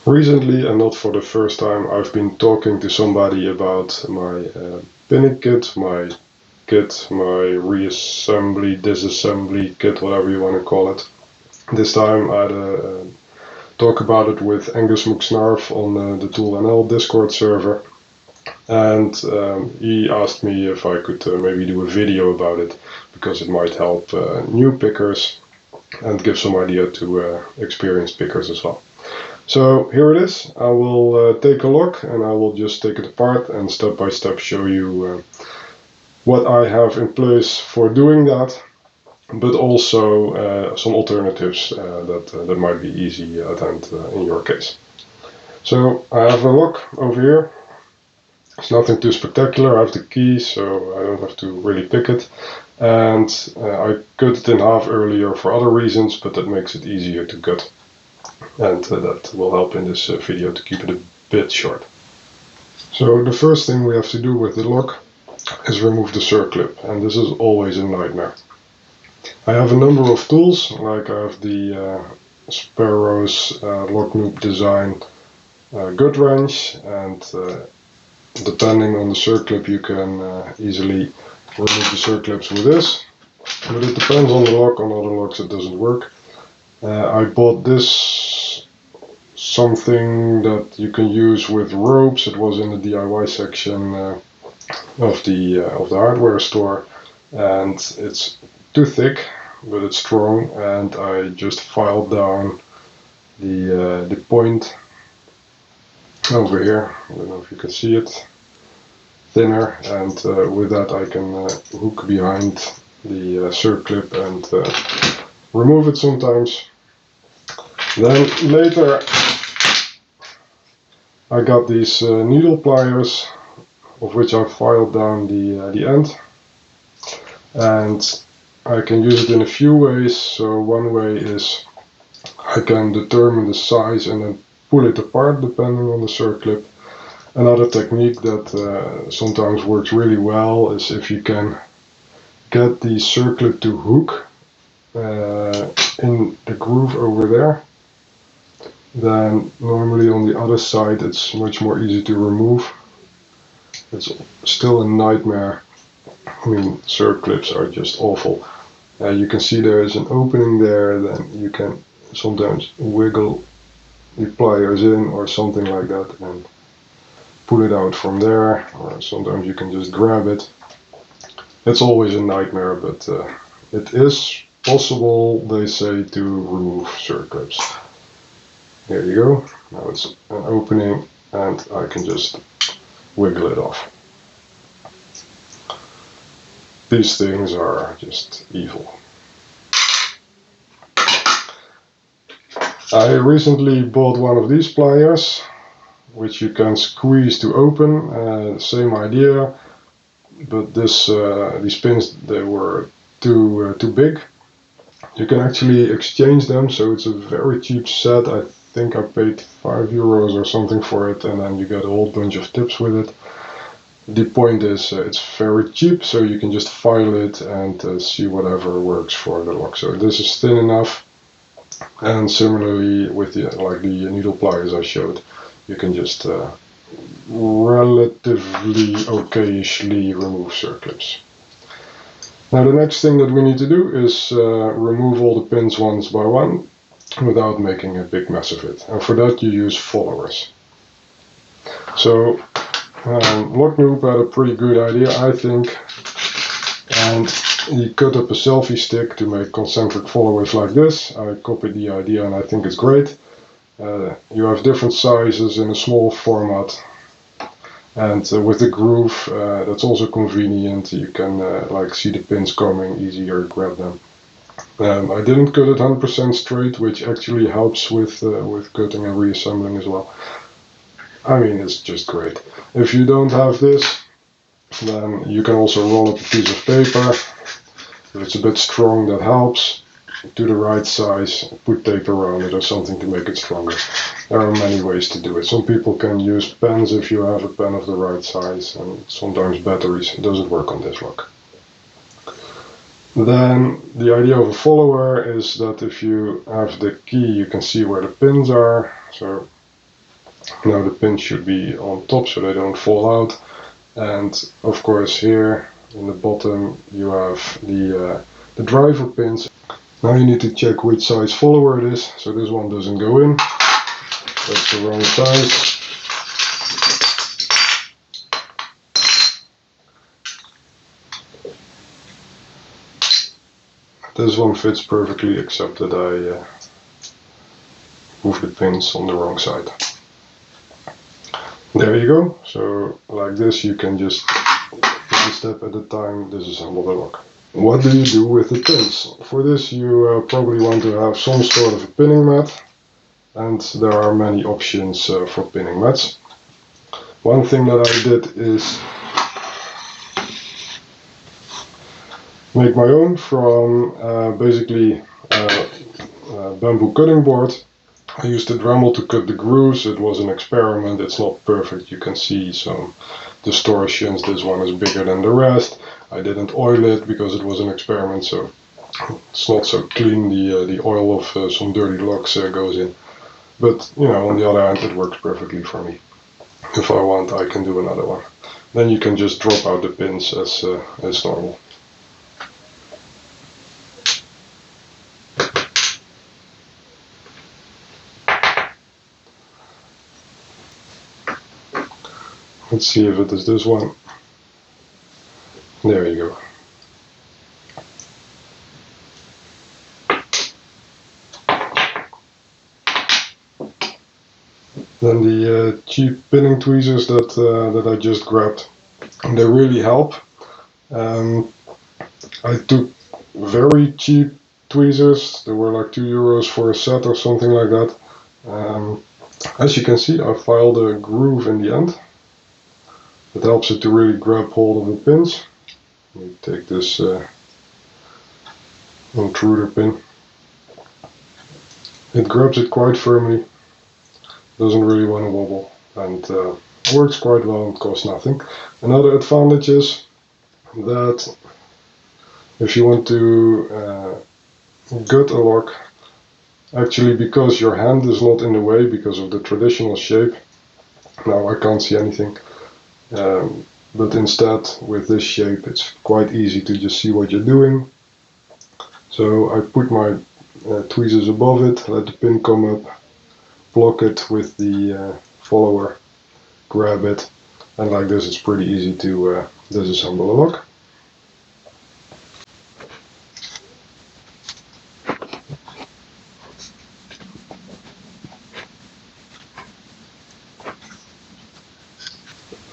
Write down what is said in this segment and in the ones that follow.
Recently, and not for the first time, I've been talking to somebody about my pinning kit, my reassembly, disassembly kit, whatever you want to call it. This time I had a talk about it with Angus McSnarf on the Tool NL Discord server, and he asked me if I could maybe do a video about it, because it might help new pickers and give some idea to experienced pickers as well. So here it is. I will take a look and I will just take it apart and step by step show you what I have in place for doing that, but also some alternatives that might be easy at hand in your case. So I have a lock over here. It's nothing too spectacular. I have the key, so I don't have to really pick it. And I cut it in half earlier for other reasons, but that makes it easier to cut. And that will help in this video to keep it a bit short. So the first thing we have to do with the lock is remove the circlip, and this is always a nightmare. I have a number of tools, like I have the Sparrow's lock noob design gut wrench, and depending on the circlip you can easily remove the circlips with this, but it depends on the lock. On other locks it doesn't work. I bought this something that you can use with ropes. It was in the DIY section of the hardware store, and it's too thick, but it's strong. And I just filed down the point over here. I don't know if you can see it, thinner, and with that I can hook behind the circlip and remove it sometimes. Then later I got these needle pliers, of which I filed down the end, and I can use it in a few ways. So one way is I can determine the size and then pull it apart depending on the circlip. Another technique that sometimes works really well is if you can get the circlip to hook in the groove over there, then normally on the other side it's much more easy to remove. It's still a nightmare. I mean, circlips are just awful. You can see there is an opening there, then you can sometimes wiggle the pliers in or something like that and pull it out from there, or sometimes you can just grab it. It's always a nightmare, but it is possible, they say, to remove circlips. There you go. Now it's an opening and I can just wiggle it off. These things are just evil. I recently bought one of these pliers, which you can squeeze to open. Same idea, but these pins, they were too big. You can actually exchange them, so it's a very cheap set. I think I paid €5 or something for it, and then you get a whole bunch of tips with it. The point is it's very cheap, so you can just file it and see whatever works for the lock. So this is thin enough, and similarly with the needle pliers I showed, you can just relatively okayishly remove circlips. Now the next thing that we need to do is remove all the pins one by one without making a big mess of it, and for that you use followers. So Lock Noob had a pretty good idea, I think, and he cut up a selfie stick to make concentric followers like this. I copied the idea and I think it's great. You have different sizes in a small format, and with the groove that's also convenient. You can see the pins coming, easier grab them. I didn't cut it 100% straight, which actually helps with cutting and reassembling as well. I mean, it's just great. If you don't have this, then you can also roll up a piece of paper. If it's a bit strong, that helps. To the right size, put tape around it or something to make it stronger. There are many ways to do it. Some people can use pens if you have a pen of the right size, and sometimes batteries. It doesn't work on this lock. Then the idea of a follower is that if you have the key, you can see where the pins are. So Now the pins should be on top so they don't fall out. And of course here in the bottom you have the driver pins. Now you need to check which size follower it is. So this one doesn't go in. That's the wrong size. This one fits perfectly, except that I move the pins on the wrong side. There you go. So like this you can just one step at a time disassemble the lock. What do you do with the pins? For this you probably want to have some sort of a pinning mat, and there are many options for pinning mats. One thing that I did is make my own from basically bamboo cutting board. I used a Dremel to cut the grooves. It was an experiment, it's not perfect, you can see some distortions. This one is bigger than the rest. I didn't oil it because it was an experiment, so it's not so clean. The oil of some dirty locks goes in. But you know, on the other hand, it works perfectly for me. If I want, I can do another one. Then you can just drop out the pins as normal. Let's see if it is this one. There you go. Then the cheap pinning tweezers that I just grabbed, they really help. I took very cheap tweezers. They were like €2 for a set or something like that. As you can see, I filed a groove in the end. It helps it to really grab hold of the pins. Let me take this intruder pin. It grabs it quite firmly, doesn't really want to wobble, and works quite well and costs nothing. Another advantage is that if you want to gut a lock, actually because your hand is not in the way because of the traditional shape, now I can't see anything, but instead with this shape it's quite easy to just see what you're doing. So I put my tweezers above it, let the pin come up, block it with the follower, grab it, and like this it's pretty easy to disassemble a lock.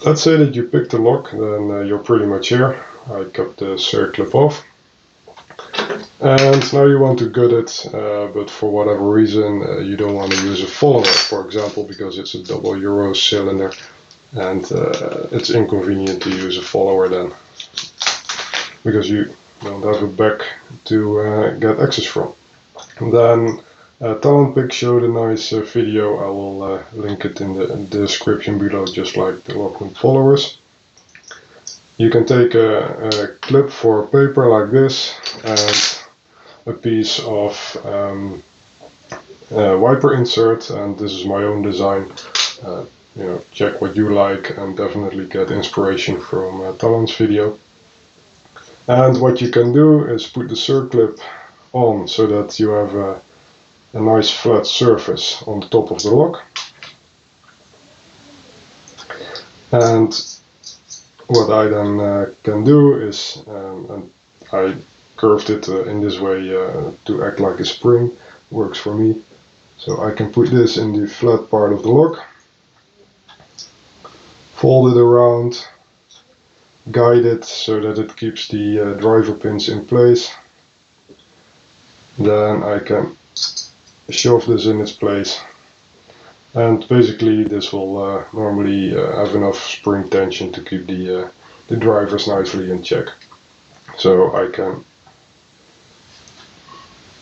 Let's say that you picked a lock, then you're pretty much here. I cut the circlip off. And now you want to gut it, but for whatever reason you don't want to use a follower, for example, because it's a double Euro cylinder and it's inconvenient to use a follower then, because you don't have a back to get access from. Then Talonpic showed a nice video. I will link it in the description below, just like the Lockman followers. You can take a clip for paper like this and a piece of wiper insert, and this is my own design. You know, check what you like and definitely get inspiration from Talon's video. And what you can do is put the circlip on so that you have a nice flat surface on the top of the lock. And what I then can do is, and I curved it in this way to act like a spring, works for me. So I can put this in the flat part of the lock, fold it around, guide it so that it keeps the driver pins in place. Then I can shove this in its place, and basically this will normally have enough spring tension to keep the drivers nicely in check. So I can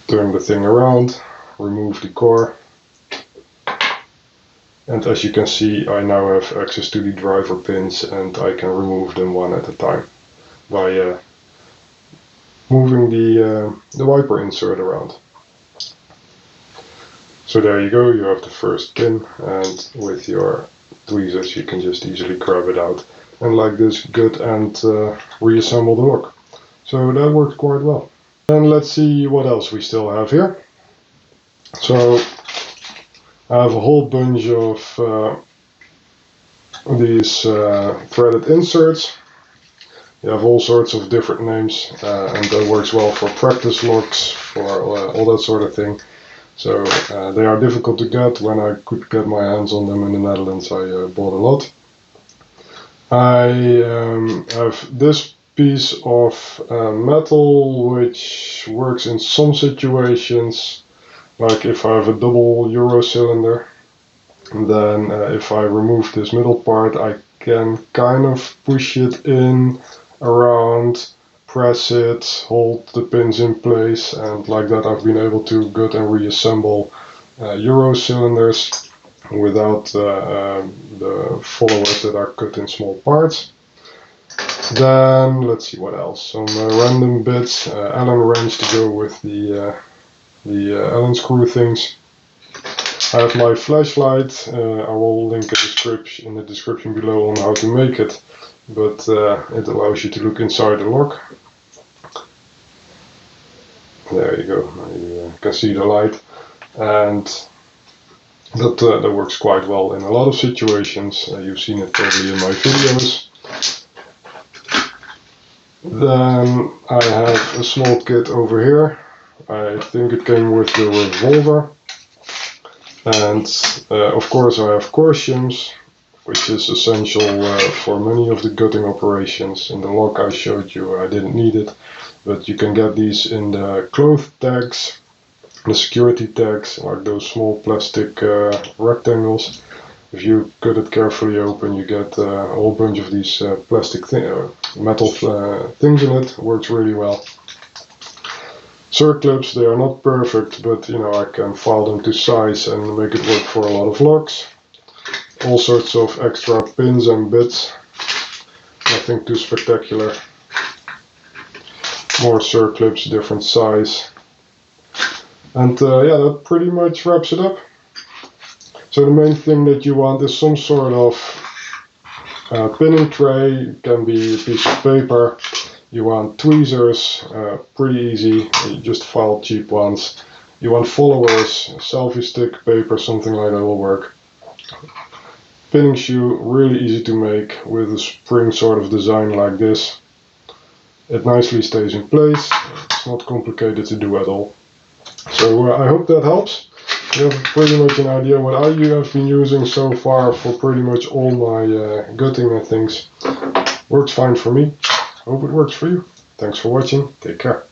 turn the thing around, remove the core, and as you can see I now have access to the driver pins and I can remove them one at a time by moving the wiper insert around. So there you go, you have the first pin, and with your tweezers you can just easily grab it out and like this gut and reassemble the lock. So that worked quite well. And let's see what else we still have here. So I have a whole bunch of these threaded inserts. You have all sorts of different names, and that works well for practice locks, for all that sort of thing. So they are difficult to get. When I could get my hands on them in the Netherlands, I bought a lot. I have this piece of metal which works in some situations, like if I have a double Euro cylinder, then if I remove this middle part, I can kind of push it in around, press it, hold the pins in place, and like that I've been able to gut and reassemble Euro cylinders without the followers that are cut in small parts. Then let's see what else. Some random bits, Allen wrench to go with the Allen screw things. I have my flashlight. I will link in the description below on how to make it, but it allows you to look inside the lock. There you go, you can see the light, and that works quite well in a lot of situations. You've seen it probably in my videos. Then I have a small kit over here. I think it came with the revolver. And of course I have cautions, which is essential for many of the gutting operations. In the lock I showed you I didn't need it, but you can get these in the cloth tags, the security tags, like those small plastic rectangles. If you cut it carefully open, you get a whole bunch of these plastic metal things in it. Works really well. Circlips, they are not perfect, but you know, I can file them to size and make it work for a lot of locks. All sorts of extra pins and bits, nothing too spectacular. More circlips, different size. And yeah, that pretty much wraps it up. So the main thing that you want is some sort of pinning tray. It can be a piece of paper. You want tweezers, pretty easy, you just file cheap ones. You want followers, selfie stick, paper, something like that will work. Pinning shoe, really easy to make with a spring sort of design like this. It nicely stays in place, it's not complicated to do at all. So I hope that helps. You have pretty much an idea what I have been using so far for pretty much all my gutting and things. Works fine for me. Hope it works for you. Thanks for watching. Take care.